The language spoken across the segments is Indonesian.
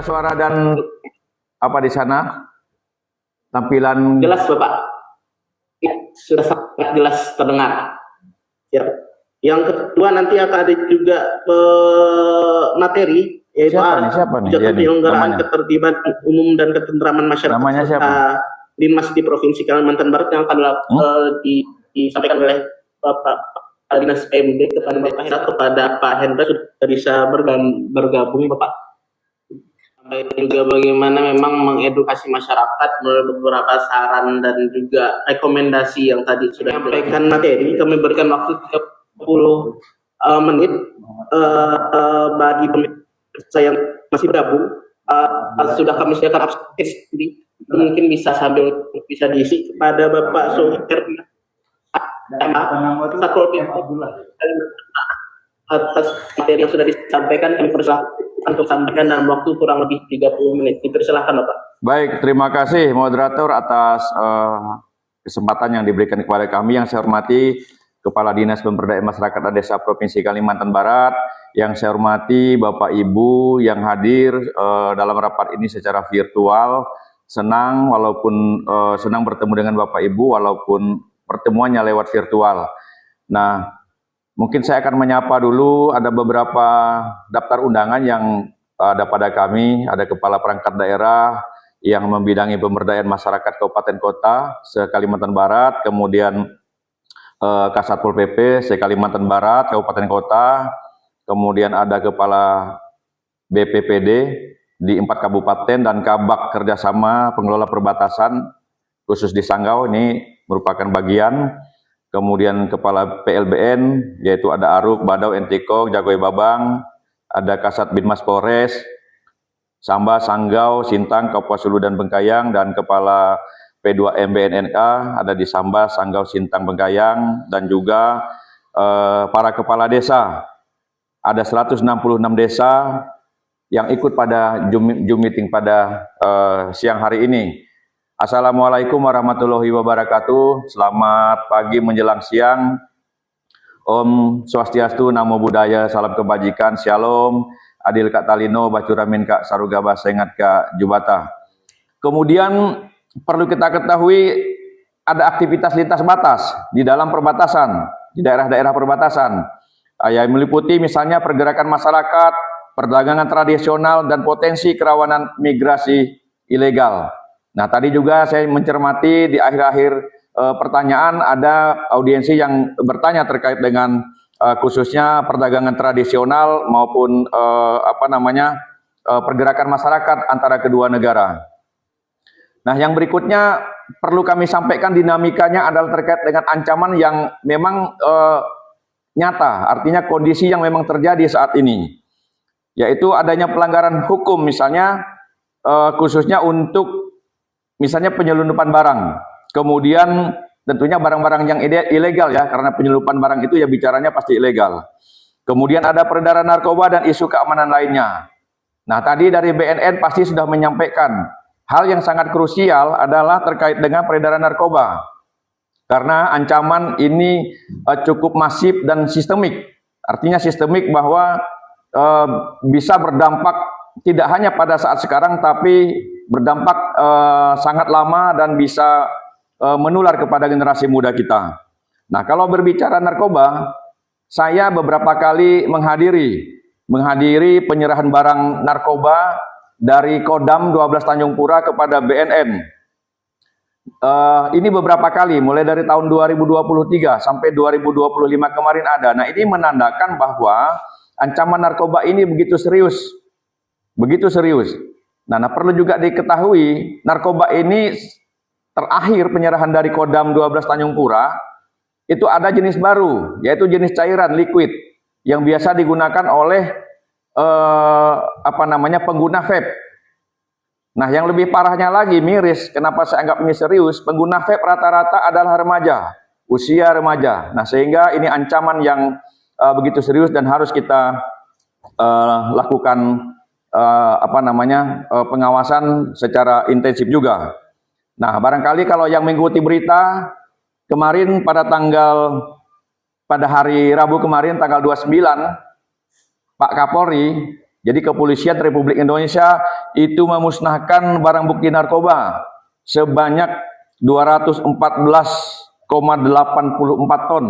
suara dan apa di sana? Tampilan jelas Bapak. Ya, sudah sangat jelas terdengar. Ya. Yang kedua nanti akan ada juga materi yaitu siapa nih? penyelenggaraan ketertiban umum dan ketentraman masyarakat. Namanya siapa? Dinas di Provinsi Kalimantan Barat yang akan disampaikan oleh Bapak Dinas PMD kepada Bapak Hendra, kepada Pak Hendra sudah bisa bergabung Bapak. Sampai juga bagaimana memang mengedukasi masyarakat melalui beberapa saran dan juga rekomendasi yang tadi sudah disampaikan materi. Kami berikan waktu 30 menit bagi pemirsa yang masih bergabung. Sudah kami sediakan abstrak mungkin bisa sambil bisa diisi kepada Bapak Sohir atas materi yang sudah disampaikan. Kami persilahkan untuk sampaikan dalam waktu kurang lebih 30 menit. Dipersilahkan Bapak. Baik, terima kasih moderator atas kesempatan yang diberikan kepada kami. Yang saya hormati Kepala Dinas Pemberdayaan Masyarakat dan Desa Provinsi Kalimantan Barat, yang saya hormati Bapak Ibu yang hadir dalam rapat ini secara virtual. Senang senang bertemu dengan Bapak Ibu walaupun pertemuannya lewat virtual. Nah, mungkin saya akan menyapa dulu, ada beberapa daftar undangan yang ada pada kami, ada Kepala Perangkat Daerah yang membidangi pemberdayaan masyarakat kabupaten kota se-Kalimantan Barat, kemudian Kasatpol PP se-Kalimantan Barat, kabupaten kota, kemudian ada Kepala BPPD di 4 kabupaten dan Kabak kerjasama pengelola perbatasan khusus di Sanggau, ini merupakan bagian. Kemudian Kepala PLBN yaitu ada Aruk, Badau, Entikong, Jagoy Babang, ada Kasat Binmas Polres, Samba, Sanggau, Sintang, Kapuas Hulu dan Bengkayang, dan Kepala P2M BNNK ada di Samba, Sanggau, Sintang, Bengkayang, dan juga para kepala desa. Ada 166 desa yang ikut pada Zoom meeting pada siang hari ini. Assalamualaikum warahmatullahi wabarakatuh. Selamat pagi menjelang siang. Om Swastiastu, Namo Buddhaya, salam kebajikan, Shalom, Adil Kak Talino, Bacuramin Kak Sarugaba, Sengat Kak Jubata. Kemudian perlu kita ketahui ada aktivitas lintas batas di dalam perbatasan, di daerah-daerah perbatasan. Yang meliputi misalnya pergerakan masyarakat, perdagangan tradisional, dan potensi kerawanan migrasi ilegal. Nah, tadi juga saya mencermati di akhir-akhir pertanyaan ada audiensi yang bertanya terkait dengan khususnya perdagangan tradisional maupun pergerakan masyarakat antara kedua negara. Nah, yang berikutnya perlu kami sampaikan dinamikanya adalah terkait dengan ancaman yang memang nyata, artinya kondisi yang memang terjadi saat ini, yaitu adanya pelanggaran hukum misalnya khususnya untuk misalnya penyelundupan barang, kemudian tentunya barang-barang yang ilegal ya, karena penyelundupan barang itu ya bicaranya pasti ilegal. Kemudian ada peredaran narkoba dan isu keamanan lainnya. Nah, tadi dari BNN pasti sudah menyampaikan hal yang sangat krusial adalah terkait dengan peredaran narkoba, karena ancaman ini cukup masif dan sistemik. Artinya sistemik bahwa bisa berdampak tidak hanya pada saat sekarang, tapi berdampak sangat lama dan bisa menular kepada generasi muda kita. Nah, kalau berbicara narkoba, saya beberapa kali menghadiri penyerahan barang narkoba dari Kodam 12 Tanjung Pura kepada BNN. Ini beberapa kali, mulai dari tahun 2023 sampai 2025 kemarin ada. Nah, ini menandakan bahwa ancaman narkoba ini begitu serius. Nah, perlu juga diketahui, narkoba ini terakhir penyerahan dari Kodam 12 Tanjung Pura, itu ada jenis baru, yaitu jenis cairan liquid, yang biasa digunakan oleh pengguna vape. Nah, yang lebih parahnya lagi, miris, kenapa saya anggap ini serius, pengguna vape rata-rata adalah remaja, usia remaja. Nah, sehingga ini ancaman yang begitu serius dan harus kita lakukan pengawasan secara intensif juga. Nah, barangkali kalau yang mengikuti berita kemarin pada hari Rabu kemarin tanggal 29, Pak Kapolri Jadi kepolisian Republik Indonesia itu memusnahkan barang bukti narkoba sebanyak 214,84 ton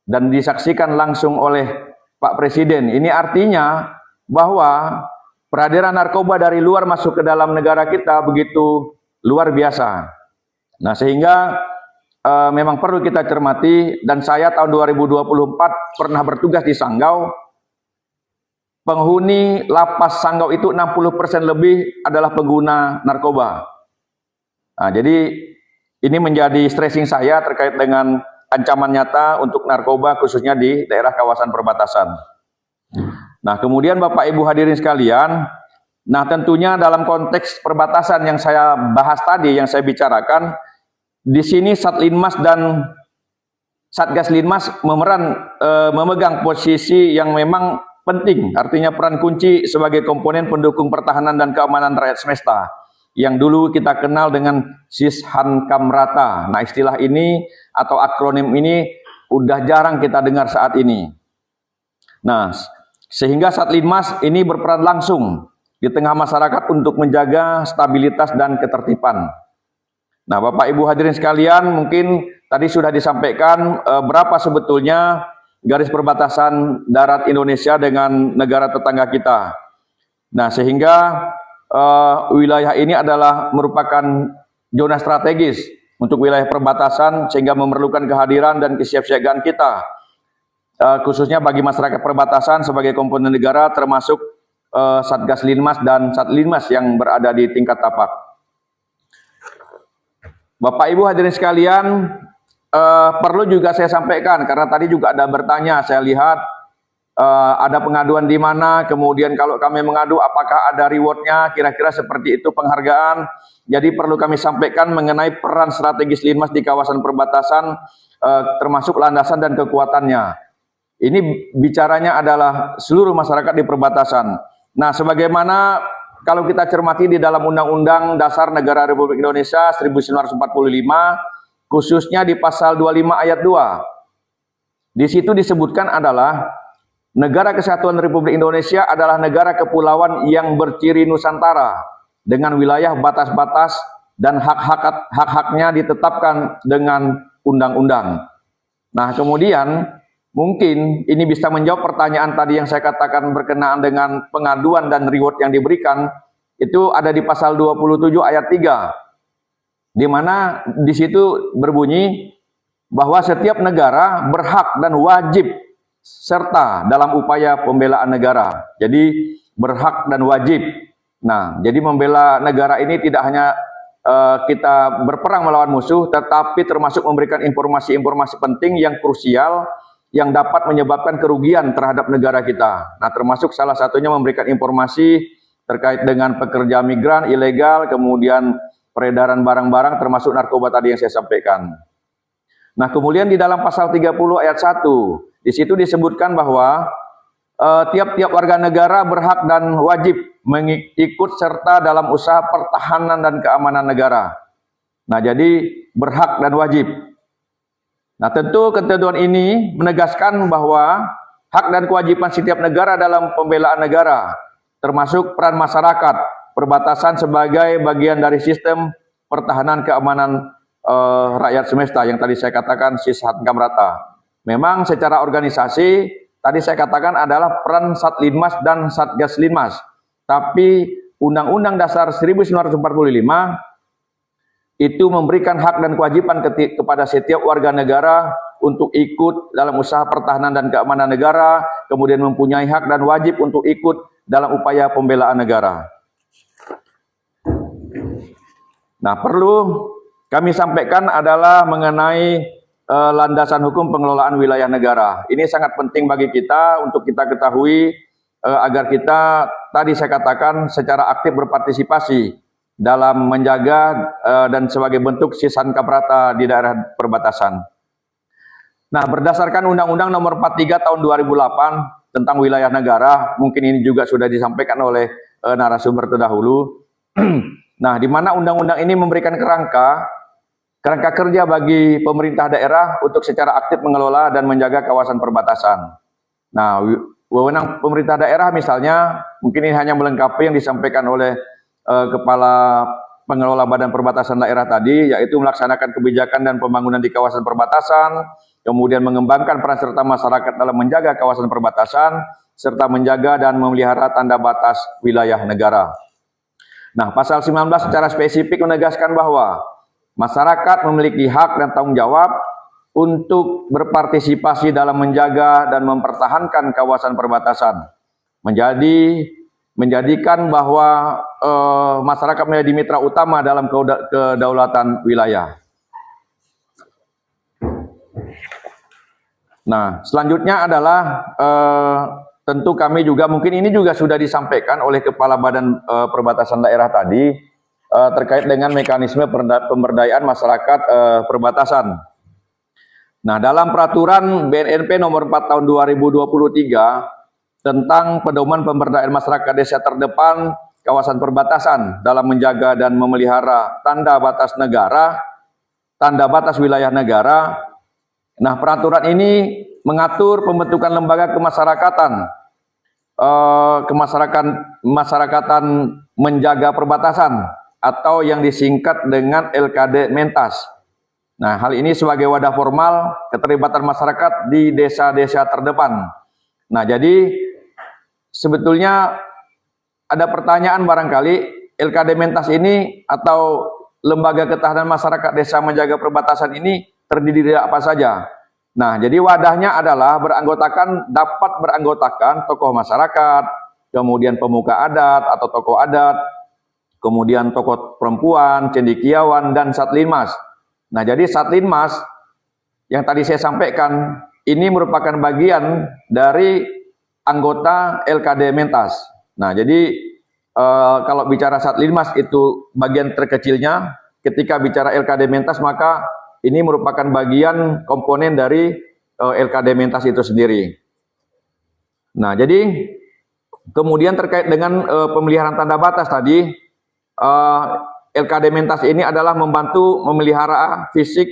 dan disaksikan langsung oleh Pak Presiden. Ini artinya bahwa peredaran narkoba dari luar masuk ke dalam negara kita begitu luar biasa. Nah, sehingga memang perlu kita cermati, dan saya tahun 2024 pernah bertugas di Sanggau. Penghuni lapas Sanggau itu 60% lebih adalah pengguna narkoba. Nah, jadi ini menjadi stressing saya terkait dengan ancaman nyata untuk narkoba khususnya di daerah kawasan perbatasan. Nah, kemudian Bapak Ibu hadirin sekalian, nah tentunya dalam konteks perbatasan yang saya bahas tadi, yang saya bicarakan, di sini Satlinmas dan Satgas Linmas memegang posisi yang memang penting, artinya peran kunci sebagai komponen pendukung pertahanan dan keamanan rakyat semesta, yang dulu kita kenal dengan Sishankamrata. Nah, istilah ini atau akronim ini udah jarang kita dengar saat ini. Nah, sehingga Satlinmas ini berperan langsung di tengah masyarakat untuk menjaga stabilitas dan ketertiban. Nah, Bapak Ibu hadirin sekalian, mungkin tadi sudah disampaikan berapa sebetulnya garis perbatasan darat Indonesia dengan negara tetangga kita. Nah, sehingga wilayah ini adalah merupakan zona strategis untuk wilayah perbatasan, sehingga memerlukan kehadiran dan kesiapsiagaan kita, khususnya bagi masyarakat perbatasan sebagai komponen negara, termasuk Satgas Linmas dan Satlinmas yang berada di tingkat tapak. Bapak Ibu hadirin sekalian, perlu juga saya sampaikan, karena tadi juga ada bertanya, saya lihat ada pengaduan di mana, kemudian kalau kami mengadu apakah ada rewardnya, kira-kira seperti itu penghargaan. Jadi perlu kami sampaikan mengenai peran strategis Linmas di kawasan perbatasan, termasuk landasan dan kekuatannya. Ini bicaranya adalah seluruh masyarakat di perbatasan. Nah, sebagaimana kalau kita cermati di dalam Undang-Undang Dasar Negara Republik Indonesia 1945, khususnya di pasal 25 ayat 2. Di situ disebutkan adalah negara kesatuan Republik Indonesia adalah negara kepulauan yang berciri Nusantara dengan wilayah batas-batas dan hak-haknya ditetapkan dengan undang-undang. Nah, kemudian mungkin ini bisa menjawab pertanyaan tadi yang saya katakan berkenaan dengan pengaduan dan reward yang diberikan. Itu ada di pasal 27 ayat 3. Di mana di situ berbunyi bahwa setiap negara berhak dan wajib serta dalam upaya pembelaan negara. Jadi berhak dan wajib. Nah, jadi membela negara ini tidak hanya kita berperang melawan musuh, tetapi termasuk memberikan informasi-informasi penting yang krusial yang dapat menyebabkan kerugian terhadap negara kita. Nah, termasuk salah satunya memberikan informasi terkait dengan pekerja migran ilegal, kemudian peredaran barang-barang termasuk narkoba tadi yang saya sampaikan. Nah, kemudian di dalam pasal 30 ayat 1, di situ disebutkan bahwa tiap-tiap warga negara berhak dan wajib mengikut serta dalam usaha pertahanan dan keamanan negara. Nah, jadi berhak dan wajib. Nah, tentu ketentuan ini menegaskan bahwa hak dan kewajiban setiap negara dalam pembelaan negara, termasuk peran masyarakat perbatasan sebagai bagian dari sistem pertahanan keamanan rakyat semesta yang tadi saya katakan Sishankamrata. Memang secara organisasi tadi saya katakan adalah peran Satlinmas dan Satgas Linmas. Tapi Undang-Undang Dasar 1945 itu memberikan hak dan kewajiban kepada setiap warga negara untuk ikut dalam usaha pertahanan dan keamanan negara, kemudian mempunyai hak dan wajib untuk ikut dalam upaya pembelaan negara. Nah, perlu kami sampaikan adalah mengenai landasan hukum pengelolaan wilayah negara. Ini sangat penting bagi kita untuk kita ketahui agar kita tadi saya katakan secara aktif berpartisipasi dalam menjaga dan sebagai bentuk Sishankamrata di daerah perbatasan. Nah, berdasarkan Undang-Undang Nomor 43 Tahun 2008 tentang wilayah negara, mungkin ini juga sudah disampaikan oleh narasumber terdahulu. Nah, di mana undang-undang ini memberikan kerangka kerja bagi pemerintah daerah untuk secara aktif mengelola dan menjaga kawasan perbatasan. Nah, wewenang pemerintah daerah misalnya, mungkin ini hanya melengkapi yang disampaikan oleh Kepala Pengelola Badan Perbatasan Daerah tadi, yaitu melaksanakan kebijakan dan pembangunan di kawasan perbatasan, kemudian mengembangkan peran serta masyarakat dalam menjaga kawasan perbatasan, serta menjaga dan memelihara tanda batas wilayah negara. Nah, pasal 19 secara spesifik menegaskan bahwa masyarakat memiliki hak dan tanggung jawab untuk berpartisipasi dalam menjaga dan mempertahankan kawasan perbatasan. Menjadikan bahwa masyarakat menjadi mitra utama dalam kedaulatan wilayah. Nah, selanjutnya adalah tentu kami juga, mungkin ini juga sudah disampaikan oleh Kepala Badan Perbatasan Daerah tadi, terkait dengan mekanisme pemberdayaan masyarakat perbatasan. Nah, dalam peraturan BNNP nomor 4 tahun 2023 tentang pedoman pemberdayaan masyarakat desa terdepan kawasan perbatasan dalam menjaga dan memelihara tanda batas negara, tanda batas wilayah negara. Nah, peraturan ini mengatur pembentukan lembaga kemasyarakatan menjaga perbatasan atau yang disingkat dengan LKD Mentas. Nah, hal ini sebagai wadah formal keterlibatan masyarakat di desa-desa terdepan. Nah, jadi sebetulnya ada pertanyaan barangkali, LKD Mentas ini atau Lembaga Ketahanan Masyarakat Desa Menjaga Perbatasan ini terdiri dari apa saja? Nah, jadi wadahnya adalah dapat beranggotakan tokoh masyarakat, kemudian pemuka adat atau tokoh adat, kemudian tokoh perempuan, cendekiawan, dan satlinmas. Nah, jadi satlinmas yang tadi saya sampaikan ini merupakan bagian dari anggota LKD Mentas. Nah, jadi kalau bicara satlinmas itu bagian terkecilnya, ketika bicara LKD Mentas maka ini merupakan bagian komponen dari LKD Mentas itu sendiri. Nah, jadi kemudian terkait dengan pemeliharaan tanda batas tadi, LKD Mentas ini adalah membantu memelihara fisik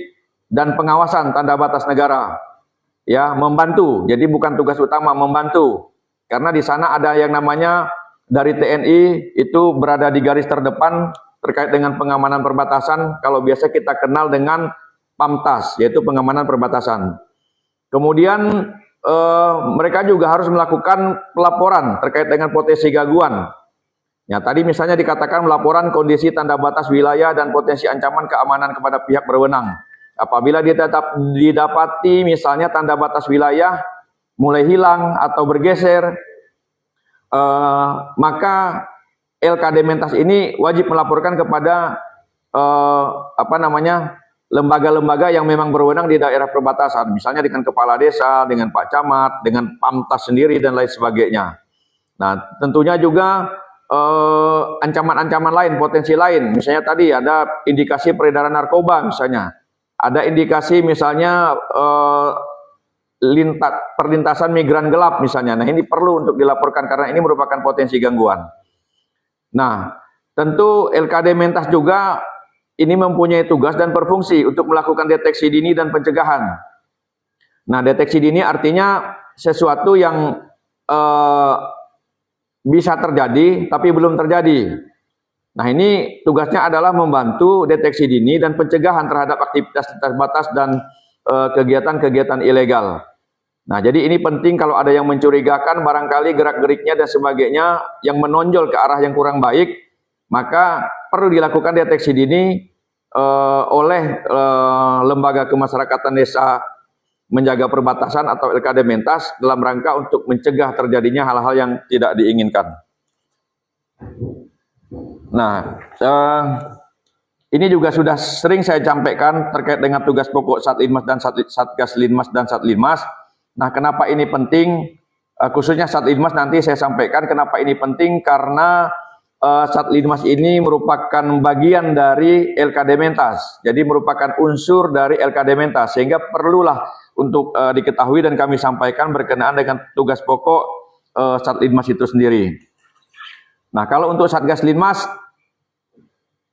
dan pengawasan tanda batas negara. Ya, membantu. Jadi bukan tugas utama, membantu. Karena di sana ada yang namanya dari TNI itu berada di garis terdepan terkait dengan pengamanan perbatasan. Kalau biasa kita kenal dengan PAMTAS, yaitu pengamanan perbatasan. Kemudian mereka juga harus melakukan pelaporan terkait dengan potensi gangguan. Ya, tadi misalnya dikatakan melaporan kondisi tanda batas wilayah dan potensi ancaman keamanan kepada pihak berwenang. Apabila didapati misalnya tanda batas wilayah mulai hilang atau bergeser, maka LKD Mentas ini wajib melaporkan kepada lembaga-lembaga yang memang berwenang di daerah perbatasan, misalnya dengan kepala desa, dengan Pak Camat, dengan PAMTAS sendiri dan lain sebagainya. Nah, tentunya juga ancaman-ancaman lain, potensi lain, misalnya tadi ada indikasi peredaran narkoba misalnya, ada indikasi misalnya perlintasan migran gelap misalnya. Nah, ini perlu untuk dilaporkan karena ini merupakan potensi gangguan. Nah, tentu LKD Mentas juga ini mempunyai tugas dan berfungsi untuk melakukan deteksi dini dan pencegahan. Nah, deteksi dini artinya sesuatu yang bisa terjadi tapi belum terjadi. Nah, ini tugasnya adalah membantu deteksi dini dan pencegahan terhadap aktivitas lintas batas dan kegiatan-kegiatan ilegal. Nah, jadi ini penting kalau ada yang mencurigakan barangkali gerak-geriknya dan sebagainya yang menonjol ke arah yang kurang baik, maka perlu dilakukan deteksi dini oleh Lembaga Kemasyarakatan Desa Menjaga Perbatasan atau LKD Mentas dalam rangka untuk mencegah terjadinya hal-hal yang tidak diinginkan. Nah, ini juga sudah sering saya sampaikan terkait dengan tugas pokok Satlinmas dan Satgas Linmas dan Satlinmas. Nah, kenapa ini penting? Khususnya Satlinmas nanti saya sampaikan kenapa ini penting, karena Satlinmas ini merupakan bagian dari LKD Mentas. Jadi merupakan unsur dari LKD Mentas, sehingga perlulah untuk diketahui dan kami sampaikan berkenaan dengan tugas pokok Satlinmas itu sendiri. Nah, kalau untuk Satgas Linmas,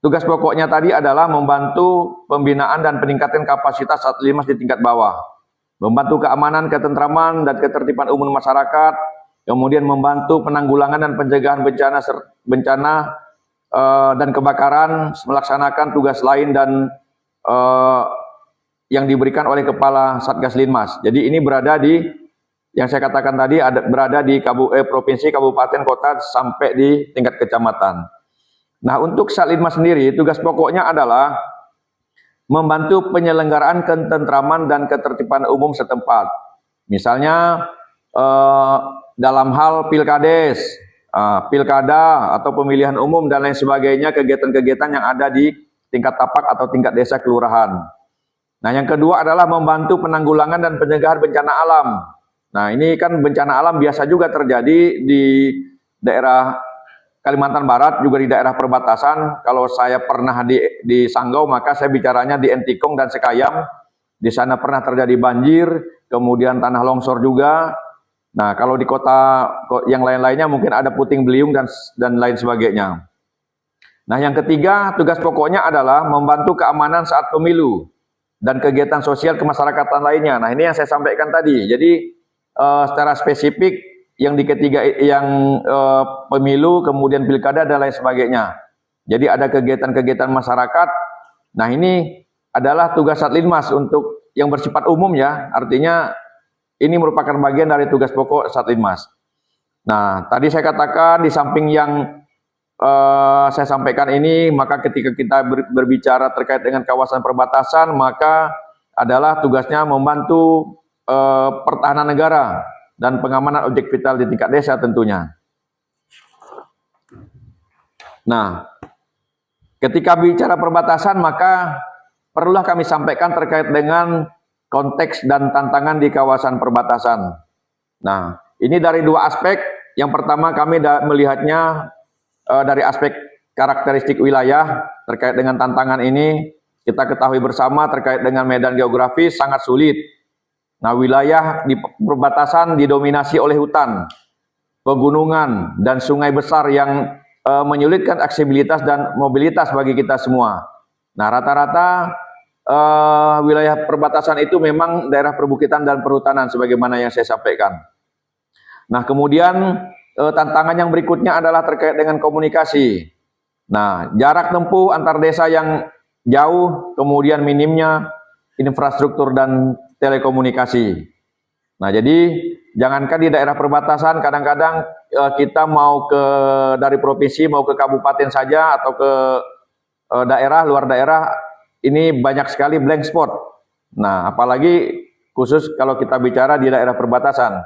tugas pokoknya tadi adalah membantu pembinaan dan peningkatan kapasitas Satlinmas di tingkat bawah, membantu keamanan, ketentraman, dan ketertiban umum masyarakat, kemudian membantu penanggulangan dan pencegahan bencana dan kebakaran, melaksanakan tugas lain dan yang diberikan oleh Kepala Satgas Linmas. Jadi ini berada di, yang saya katakan tadi, berada di provinsi, kabupaten, kota, sampai di tingkat kecamatan. Nah, untuk Satlinmas sendiri, tugas pokoknya adalah membantu penyelenggaraan ketentraman dan ketertiban umum setempat. Misalnya dalam hal pilkades, pilkada atau pemilihan umum dan lain sebagainya, kegiatan-kegiatan yang ada di tingkat tapak atau tingkat desa kelurahan. Nah, yang kedua adalah membantu penanggulangan dan pencegahan bencana alam. Nah, ini kan bencana alam biasa juga terjadi di daerah Kalimantan Barat, juga di daerah perbatasan. Kalau saya pernah di Sanggau, maka saya bicaranya di Entikong dan Sekayam. Di sana pernah terjadi banjir, kemudian tanah longsor juga. Nah, kalau di kota yang lain-lainnya mungkin ada puting beliung dan lain sebagainya. Nah, yang ketiga, tugas pokoknya adalah membantu keamanan saat pemilu dan kegiatan sosial kemasyarakatan lainnya. Nah, ini yang saya sampaikan tadi. Jadi, secara spesifik, yang di ketiga, yang pemilu, kemudian pilkada dan lain sebagainya. Jadi ada kegiatan-kegiatan masyarakat. Nah, ini adalah tugas Satlinmas untuk yang bersifat umum ya. Artinya ini merupakan bagian dari tugas pokok Satlinmas. Nah, tadi saya katakan di samping yang saya sampaikan ini, maka ketika kita berbicara terkait dengan kawasan perbatasan, maka adalah tugasnya membantu pertahanan negara dan pengamanan objek vital di tingkat desa tentunya. Nah, ketika bicara perbatasan, maka perlulah kami sampaikan terkait dengan konteks dan tantangan di kawasan perbatasan. Nah, ini dari dua aspek. Yang pertama, kami melihatnya dari aspek karakteristik wilayah terkait dengan tantangan ini. Kita ketahui bersama terkait dengan medan geografis sangat sulit. Nah, wilayah di perbatasan didominasi oleh hutan, pegunungan, dan sungai besar yang menyulitkan aksesibilitas dan mobilitas bagi kita semua. Nah, rata-rata wilayah perbatasan itu memang daerah perbukitan dan perhutanan sebagaimana yang saya sampaikan. Nah, kemudian tantangan yang berikutnya adalah terkait dengan komunikasi. Nah, jarak tempuh antar desa yang jauh, kemudian minimnya infrastruktur dan telekomunikasi. Nah, jadi jangankan di daerah perbatasan, kadang-kadang kita mau dari provinsi mau ke kabupaten saja atau ke daerah, luar daerah, ini banyak sekali blank spot. Nah, apalagi khusus kalau kita bicara di daerah perbatasan.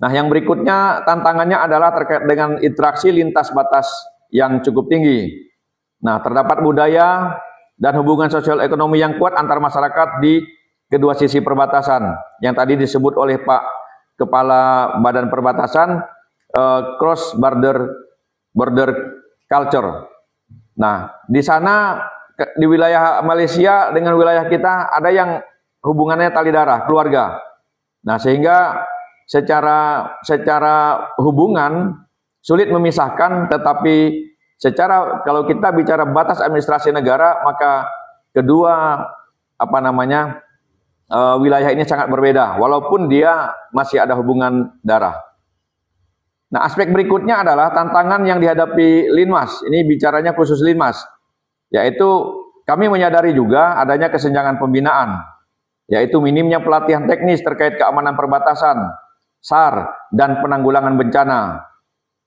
Nah, yang berikutnya tantangannya adalah terkait dengan interaksi lintas batas yang cukup tinggi. Nah, terdapat budaya dan hubungan sosial ekonomi yang kuat antar masyarakat di kedua sisi perbatasan yang tadi disebut oleh Pak Kepala Badan Perbatasan, cross border culture. Nah, di sana di wilayah Malaysia dengan wilayah kita ada yang hubungannya tali darah, keluarga. Nah, sehingga secara hubungan sulit memisahkan, tetapi kalau kita bicara batas administrasi negara, maka kedua wilayah ini sangat berbeda, walaupun dia masih ada hubungan darah. Nah, aspek berikutnya adalah tantangan yang dihadapi Linmas. Ini bicaranya khusus Linmas, yaitu kami menyadari juga adanya kesenjangan pembinaan, yaitu minimnya pelatihan teknis terkait keamanan perbatasan, SAR, dan penanggulangan bencana.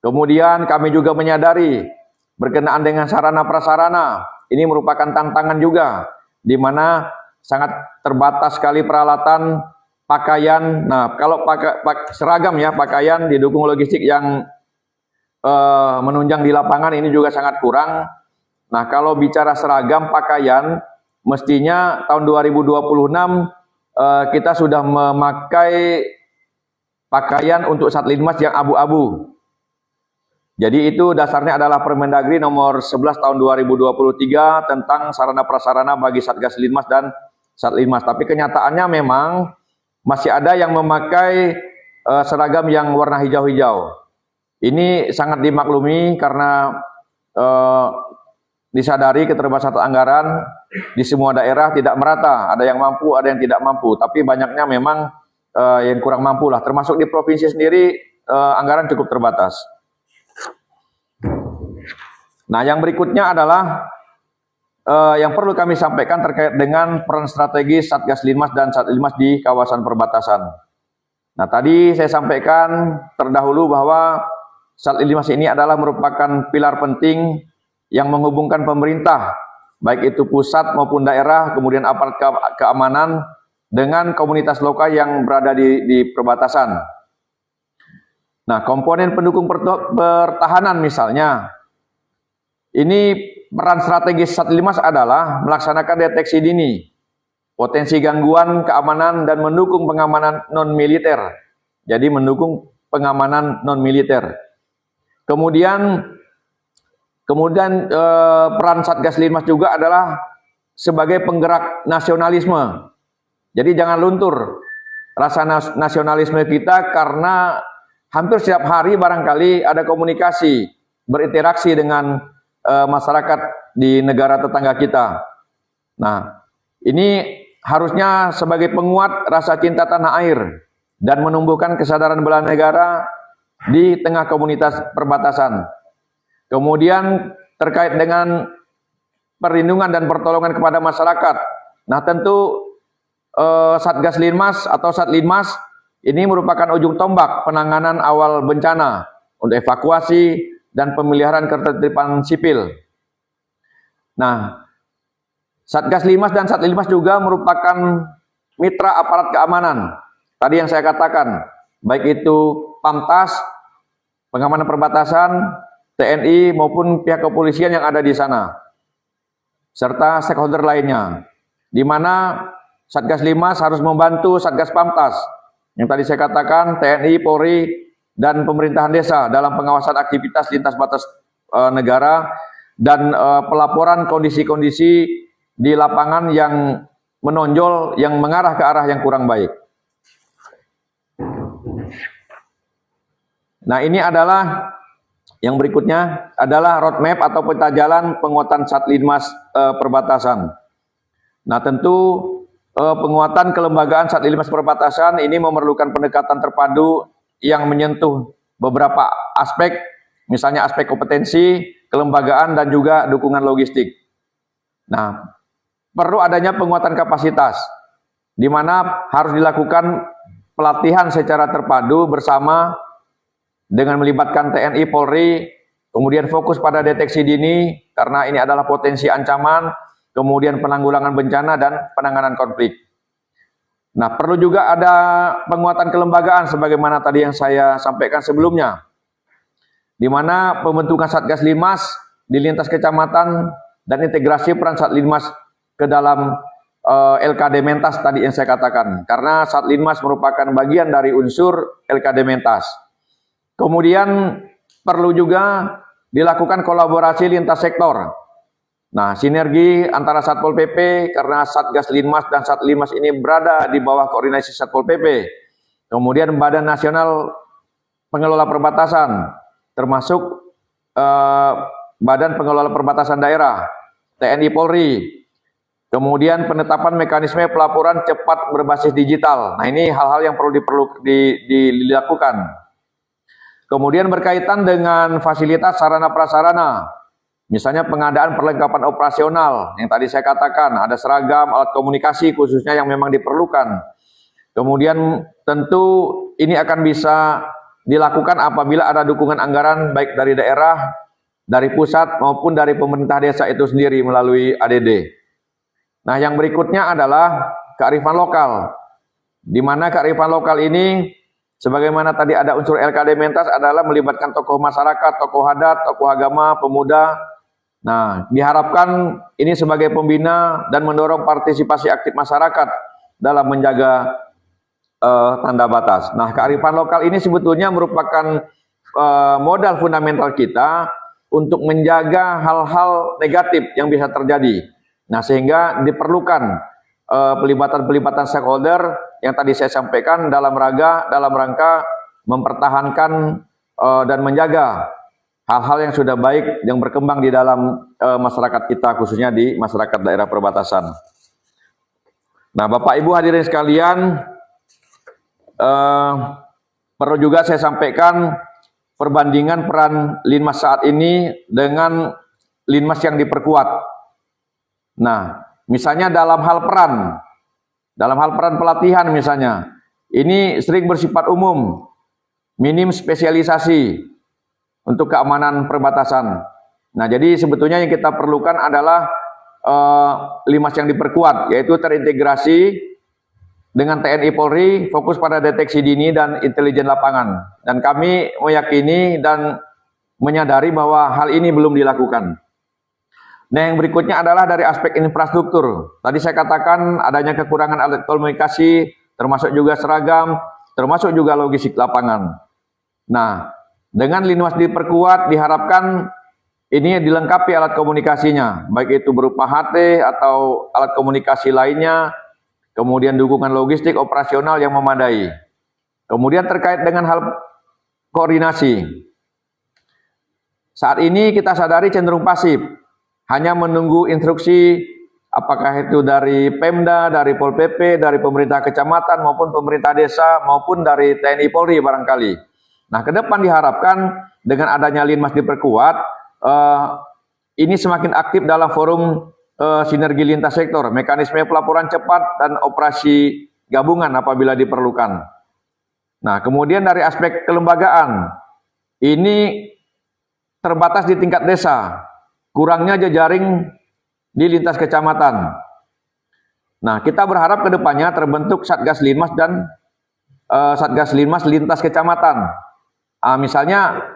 Kemudian kami juga menyadari berkenaan dengan sarana prasarana, ini merupakan tantangan juga, di mana sangat terbatas sekali peralatan, pakaian. Nah, kalau seragam ya, pakaian didukung logistik yang menunjang di lapangan ini juga sangat kurang. Nah, kalau bicara seragam pakaian, mestinya tahun 2026 kita sudah memakai pakaian untuk Satlinmas yang abu-abu. Jadi itu dasarnya adalah Permendagri nomor 11 tahun 2023 tentang sarana prasarana bagi Satgas Linmas dan Satlinmas. Tapi kenyataannya memang masih ada yang memakai seragam yang warna hijau-hijau. Ini sangat dimaklumi karena disadari keterbatasan anggaran di semua daerah tidak merata. Ada yang mampu, ada yang tidak mampu. Tapi banyaknya memang yang kurang mampu lah. Termasuk di provinsi sendiri anggaran cukup terbatas. Nah, yang berikutnya adalah yang perlu kami sampaikan terkait dengan peran strategis Satgas Linmas dan Satlinmas di kawasan perbatasan. Nah, tadi saya sampaikan terdahulu bahwa Satlinmas ini adalah merupakan pilar penting yang menghubungkan pemerintah, baik itu pusat maupun daerah, kemudian aparat keamanan dengan komunitas lokal yang berada di perbatasan. Nah, komponen pendukung pertahanan misalnya, ini peran strategis Satlinmas adalah melaksanakan deteksi dini, potensi gangguan keamanan dan mendukung pengamanan non-militer. Jadi mendukung pengamanan non-militer. Kemudian peran Satgas Linmas juga adalah sebagai penggerak nasionalisme. Jadi jangan luntur rasa nasionalisme kita karena hampir setiap hari barangkali ada komunikasi, berinteraksi dengan masyarakat di negara tetangga kita. Nah, ini harusnya sebagai penguat rasa cinta tanah air dan menumbuhkan kesadaran bela negara di tengah komunitas perbatasan. Kemudian terkait dengan perlindungan dan pertolongan kepada masyarakat. Nah, tentu Satgas Linmas atau Satlinmas ini merupakan ujung tombak penanganan awal bencana untuk evakuasi dan pemeliharaan ketertiban sipil. Nah, Satgas Linmas dan Satlinmas juga merupakan mitra aparat keamanan. Tadi yang saya katakan, baik itu Pamtas, pengamanan perbatasan, TNI maupun pihak kepolisian yang ada di sana, serta stakeholder lainnya, di mana Satgas Linmas harus membantu Satgas Pamtas, yang tadi saya katakan TNI, Polri, dan pemerintahan desa dalam pengawasan aktivitas lintas batas negara dan pelaporan kondisi-kondisi di lapangan yang menonjol, yang mengarah ke arah yang kurang baik. Nah, ini adalah yang berikutnya adalah roadmap atau peta jalan penguatan Satlinmas perbatasan. Nah, tentu penguatan kelembagaan Satlinmas perbatasan ini memerlukan pendekatan terpadu yang menyentuh beberapa aspek, misalnya aspek kompetensi, kelembagaan, dan juga dukungan logistik. Nah, perlu adanya penguatan kapasitas, di mana harus dilakukan pelatihan secara terpadu bersama dengan melibatkan TNI, Polri, kemudian fokus pada deteksi dini, karena ini adalah potensi ancaman, kemudian penanggulangan bencana dan penanganan konflik. Nah, perlu juga ada penguatan kelembagaan sebagaimana tadi yang saya sampaikan sebelumnya, di mana pembentukan Satgas Linmas di lintas kecamatan dan integrasi peran Satlinmas ke dalam LKD Mentas tadi yang saya katakan, karena Satlinmas merupakan bagian dari unsur LKD Mentas. Kemudian perlu juga dilakukan kolaborasi lintas sektor. Nah, sinergi antara Satpol PP, karena Satgas Linmas dan Satlinmas ini berada di bawah koordinasi Satpol PP. Kemudian Badan Nasional Pengelola Perbatasan, termasuk Badan Pengelola Perbatasan Daerah, TNI, Polri. Kemudian penetapan mekanisme pelaporan cepat berbasis digital. Nah, ini hal-hal yang perlu dilakukan. Kemudian berkaitan dengan fasilitas sarana prasarana, misalnya pengadaan perlengkapan operasional yang tadi saya katakan, ada seragam, alat komunikasi khususnya yang memang diperlukan. Kemudian tentu ini akan bisa dilakukan apabila ada dukungan anggaran baik dari daerah, dari pusat maupun dari pemerintah desa itu sendiri melalui ADD. Nah, yang berikutnya adalah kearifan lokal, di mana kearifan lokal ini sebagaimana tadi ada unsur LKD Mentas adalah melibatkan tokoh masyarakat, tokoh adat, tokoh agama, pemuda. Nah, diharapkan ini sebagai pembina dan mendorong partisipasi aktif masyarakat dalam menjaga tanda batas. Nah, kearifan lokal ini sebetulnya merupakan modal fundamental kita untuk menjaga hal-hal negatif yang bisa terjadi. Nah, sehingga diperlukan pelibatan-pelibatan stakeholder yang tadi saya sampaikan dalam rangka mempertahankan dan menjaga hal-hal yang sudah baik yang berkembang di dalam masyarakat kita, khususnya di masyarakat daerah perbatasan. Nah, Bapak Ibu hadirin sekalian, perlu juga saya sampaikan perbandingan peran Linmas saat ini dengan Linmas yang diperkuat. Nah, misalnya dalam hal peran pelatihan misalnya, ini sering bersifat umum, minim spesialisasi untuk keamanan perbatasan. Nah, jadi sebetulnya yang kita perlukan adalah Linmas yang diperkuat, yaitu terintegrasi dengan TNI Polri, fokus pada deteksi dini dan intelijen lapangan. Dan kami meyakini dan menyadari bahwa hal ini belum dilakukan. Nah, yang berikutnya adalah dari aspek infrastruktur. Tadi saya katakan adanya kekurangan alat komunikasi, termasuk juga seragam, termasuk juga logistik lapangan. Nah, dengan Linmas diperkuat, diharapkan ini dilengkapi alat komunikasinya, baik itu berupa HT atau alat komunikasi lainnya, kemudian dukungan logistik operasional yang memadai. Kemudian terkait dengan hal koordinasi, saat ini kita sadari cenderung pasif, hanya menunggu instruksi apakah itu dari Pemda, dari Pol PP, dari pemerintah kecamatan maupun pemerintah desa maupun dari TNI Polri barangkali. Nah, ke depan diharapkan dengan adanya Linmas diperkuat, ini semakin aktif dalam forum sinergi lintas sektor, mekanisme pelaporan cepat dan operasi gabungan apabila diperlukan. Nah, kemudian dari aspek kelembagaan, ini terbatas di tingkat desa, kurangnya jejaring di lintas kecamatan. Nah, kita berharap ke depannya terbentuk Satgas Linmas dan Satgas Linmas lintas kecamatan. Misalnya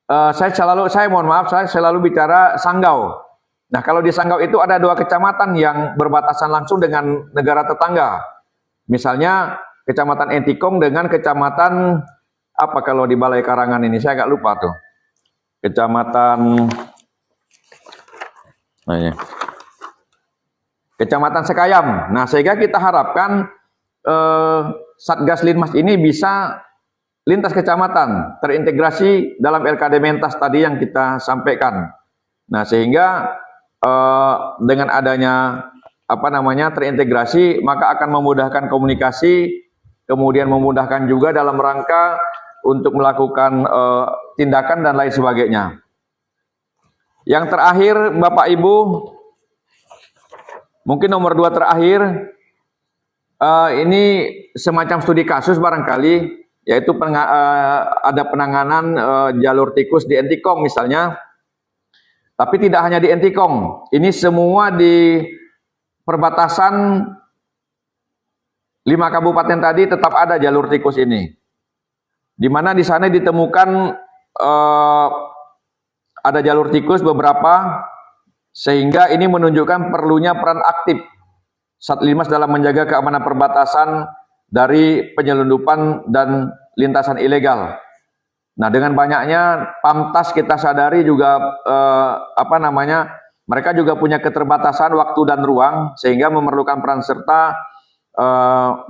saya selalu bicara Sanggau. Nah, kalau di Sanggau itu ada 2 kecamatan yang berbatasan langsung dengan negara tetangga. Misalnya Kecamatan Entikong dengan Kecamatan apa kalau di Balai Karangan ini, saya agak lupa tuh. Kecamatan Sekayam. Nah, sehingga kita harapkan Satgas Linmas ini bisa lintas kecamatan, terintegrasi dalam LKD Mentas tadi yang kita sampaikan. Nah, sehingga dengan adanya terintegrasi, maka akan memudahkan komunikasi, kemudian memudahkan juga dalam rangka untuk melakukan tindakan dan lain sebagainya. Yang terakhir, Bapak Ibu, mungkin nomor 2 terakhir, ini semacam studi kasus barangkali, yaitu ada penanganan jalur tikus di Entikong misalnya, tapi tidak hanya di Entikong, ini semua di perbatasan 5 kabupaten tadi tetap ada jalur tikus ini, di mana di sana ditemukan ada jalur tikus beberapa, sehingga ini menunjukkan perlunya peran aktif Satlinmas dalam menjaga keamanan perbatasan dari penyelundupan dan lintasan ilegal. Nah, dengan banyaknya Pamtas kita sadari juga mereka juga punya keterbatasan waktu dan ruang, sehingga memerlukan peran serta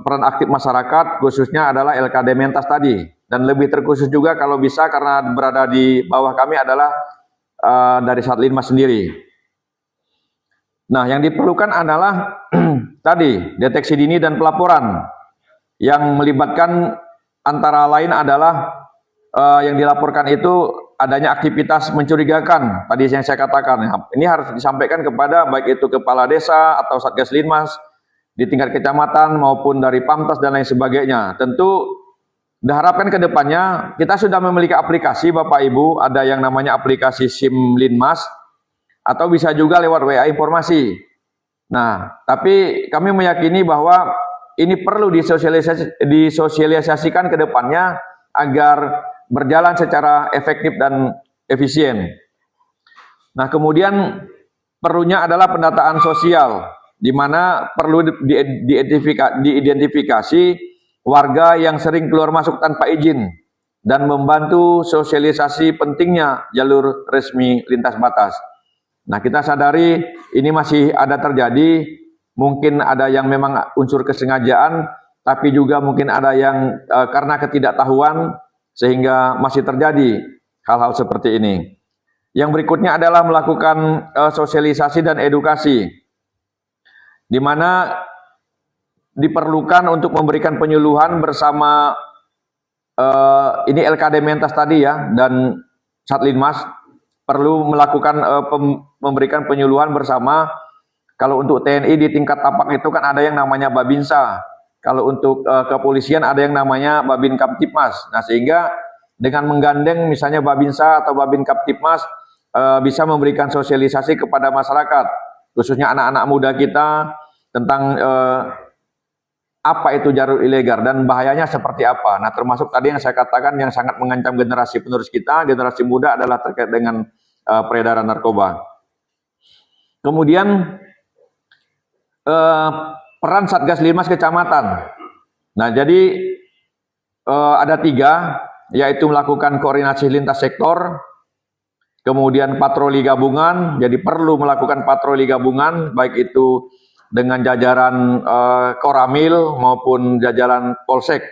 peran aktif masyarakat, khususnya adalah LKD Mentas tadi, dan lebih terkhusus juga kalau bisa karena berada di bawah kami adalah dari Satlinmas sendiri. Nah, yang diperlukan adalah tadi deteksi dini dan pelaporan yang melibatkan antara lain adalah yang dilaporkan itu adanya aktivitas mencurigakan. Tadi yang saya katakan, ini harus disampaikan kepada baik itu kepala desa atau Satgas Linmas di tingkat kecamatan maupun dari Pamtas dan lain sebagainya. Tentu diharapkan ke depannya kita sudah memiliki aplikasi Bapak Ibu, ada yang namanya aplikasi SIM Linmas atau bisa juga lewat WA informasi. Nah, tapi kami meyakini bahwa ini perlu disosialisasikan ke depannya agar berjalan secara efektif dan efisien. Nah, kemudian perlunya adalah pendataan sosial, di mana perlu diidentifikasi warga yang sering keluar masuk tanpa izin dan membantu sosialisasi pentingnya jalur resmi lintas batas. Nah, kita sadari ini masih ada terjadi, mungkin ada yang memang unsur kesengajaan, tapi juga mungkin ada yang karena ketidaktahuan sehingga masih terjadi hal-hal seperti ini. Yang berikutnya adalah melakukan sosialisasi dan edukasi, di mana diperlukan untuk memberikan penyuluhan bersama ini LKD Mentas tadi ya dan Satlinmas perlu melakukan memberikan penyuluhan bersama. Kalau untuk TNI di tingkat tapak itu kan ada yang namanya Babinsa. Kalau untuk kepolisian ada yang namanya Babin Kaptipmas. Nah, sehingga dengan menggandeng misalnya Babinsa atau Babin Kaptipmas bisa memberikan sosialisasi kepada masyarakat, khususnya anak-anak muda kita tentang apa itu jalur ilegal dan bahayanya seperti apa. Nah, termasuk tadi yang saya katakan yang sangat mengancam generasi penerus kita, generasi muda adalah terkait dengan peredaran narkoba. Kemudian peran Satgas Linmas Kecamatan. Nah, jadi ada 3, yaitu melakukan koordinasi lintas sektor, kemudian patroli gabungan. Jadi perlu melakukan patroli gabungan, baik itu dengan jajaran Koramil maupun jajaran Polsek.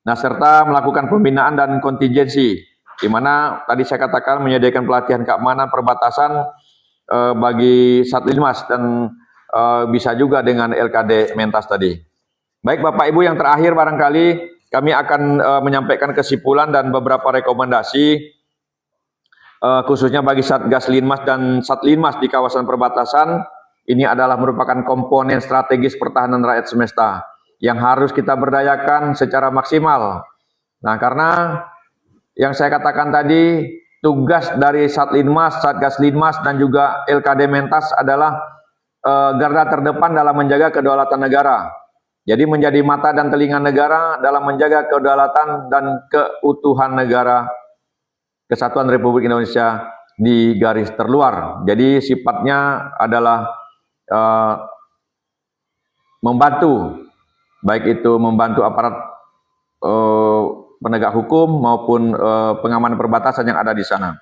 Nah, serta melakukan pembinaan dan kontingensi, di mana tadi saya katakan menyediakan pelatihan keamanan perbatasan bagi Satlinmas dan bisa juga dengan LKD Mentas tadi. Baik Bapak Ibu, yang terakhir barangkali kami akan menyampaikan kesimpulan dan beberapa rekomendasi khususnya bagi Satgas Linmas dan Satlinmas di kawasan perbatasan. Ini adalah merupakan komponen strategis pertahanan rakyat semesta yang harus kita berdayakan secara maksimal. Nah, karena yang saya katakan tadi, tugas dari Satlinmas, Satgas Linmas dan juga LKD Mentas adalah garda terdepan dalam menjaga kedaulatan negara. Jadi menjadi mata dan telinga negara dalam menjaga kedaulatan dan keutuhan negara Kesatuan Republik Indonesia di garis terluar. Jadi sifatnya adalah membantu, baik itu membantu aparat penegak hukum maupun pengamanan perbatasan yang ada di sana.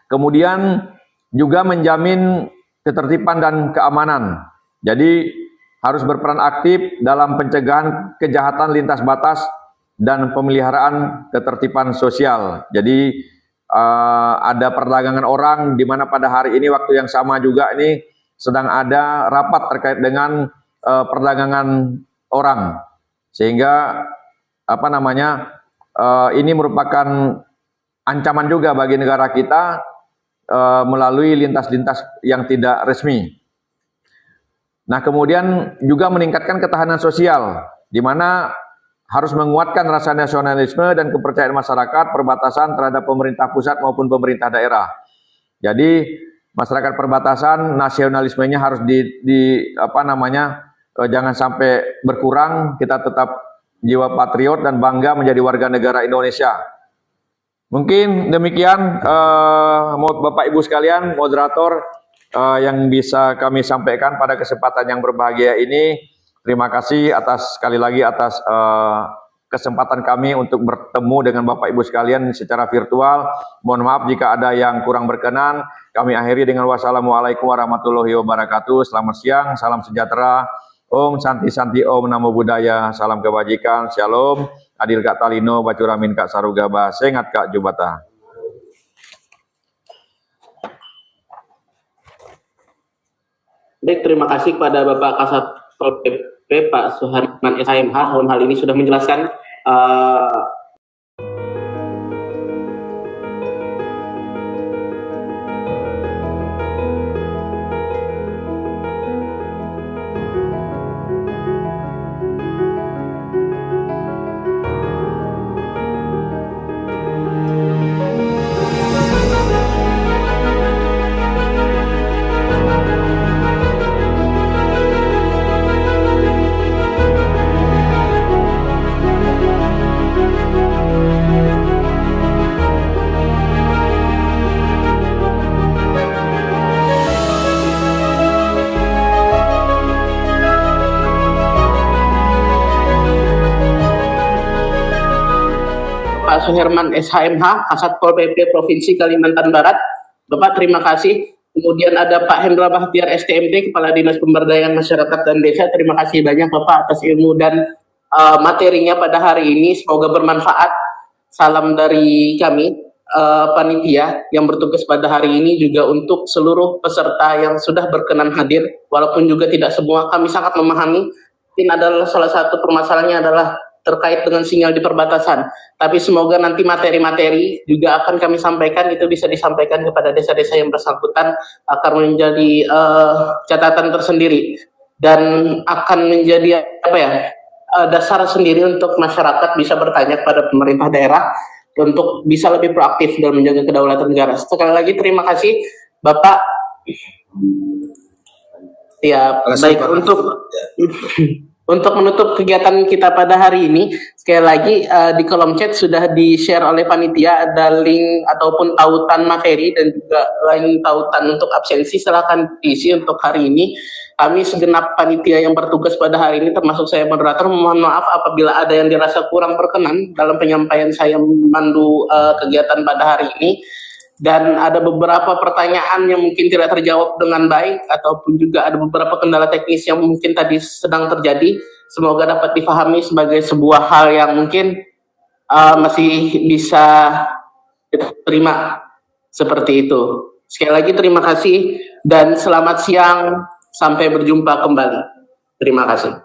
Kemudian juga menjamin ketertiban dan keamanan. Jadi harus berperan aktif dalam pencegahan kejahatan lintas batas dan pemeliharaan ketertiban sosial. Jadi ada perdagangan orang di mana pada hari ini waktu yang sama juga ini sedang ada rapat terkait dengan perdagangan orang. Sehingga ini merupakan ancaman juga bagi negara kita melalui lintas-lintas yang tidak resmi. Nah, kemudian juga meningkatkan ketahanan sosial, di mana harus menguatkan rasa nasionalisme dan kepercayaan masyarakat perbatasan terhadap pemerintah pusat maupun pemerintah daerah. Jadi masyarakat perbatasan nasionalismenya harus jangan sampai berkurang. Kita tetap jiwa patriot dan bangga menjadi warga negara Indonesia. Mungkin demikian Bapak Ibu sekalian, moderator yang bisa kami sampaikan pada kesempatan yang berbahagia ini. Terima kasih sekali lagi atas kesempatan kami untuk bertemu dengan Bapak Ibu sekalian secara virtual. Mohon maaf jika ada yang kurang berkenan. Kami akhiri dengan wassalamualaikum warahmatullahi wabarakatuh. Selamat siang, salam sejahtera. Om Santi Santi Om Namo Buddhaya, salam kebajikan, shalom. Adil Kak Talino, Bacuramin Kak Sarugaba, Sengat Kak Jubata. Baik, terima kasih kepada Bapak Kasat Pol PP Pak Suharman SHMH. Hal ini sudah menjelaskan Pak Suherman SHMH, Kasat Pol PP Provinsi Kalimantan Barat. Bapak, terima kasih. Kemudian ada Pak Hendra Bahtiar STMD, Kepala Dinas Pemberdayaan Masyarakat dan Desa. Terima kasih banyak Bapak atas ilmu dan materinya pada hari ini. Semoga bermanfaat. Salam dari kami, panitia yang bertugas pada hari ini, juga untuk seluruh peserta yang sudah berkenan hadir. Walaupun juga tidak semua, kami sangat memahami. Ini adalah salah satu permasalahannya adalah terkait dengan sinyal di perbatasan. Tapi semoga nanti materi-materi juga akan kami sampaikan, itu bisa disampaikan kepada desa-desa yang bersangkutan, akan menjadi catatan tersendiri dan akan menjadi dasar sendiri untuk masyarakat bisa bertanya kepada pemerintah daerah untuk bisa lebih proaktif dalam menjaga kedaulatan negara. Sekali lagi terima kasih Bapak. Ya, baik, untuk menutup kegiatan kita pada hari ini, sekali lagi di kolom chat sudah di-share oleh panitia ada link ataupun tautan materi dan juga link tautan untuk absensi. Silakan diisi untuk hari ini. Kami segenap panitia yang bertugas pada hari ini, termasuk saya moderator, mohon maaf apabila ada yang dirasa kurang berkenan dalam penyampaian saya memandu kegiatan pada hari ini. Dan ada beberapa pertanyaan yang mungkin tidak terjawab dengan baik, ataupun juga ada beberapa kendala teknis yang mungkin tadi sedang terjadi. Semoga dapat dipahami sebagai sebuah hal yang mungkin masih bisa diterima seperti itu. Sekali lagi terima kasih dan selamat siang, sampai berjumpa kembali. Terima kasih.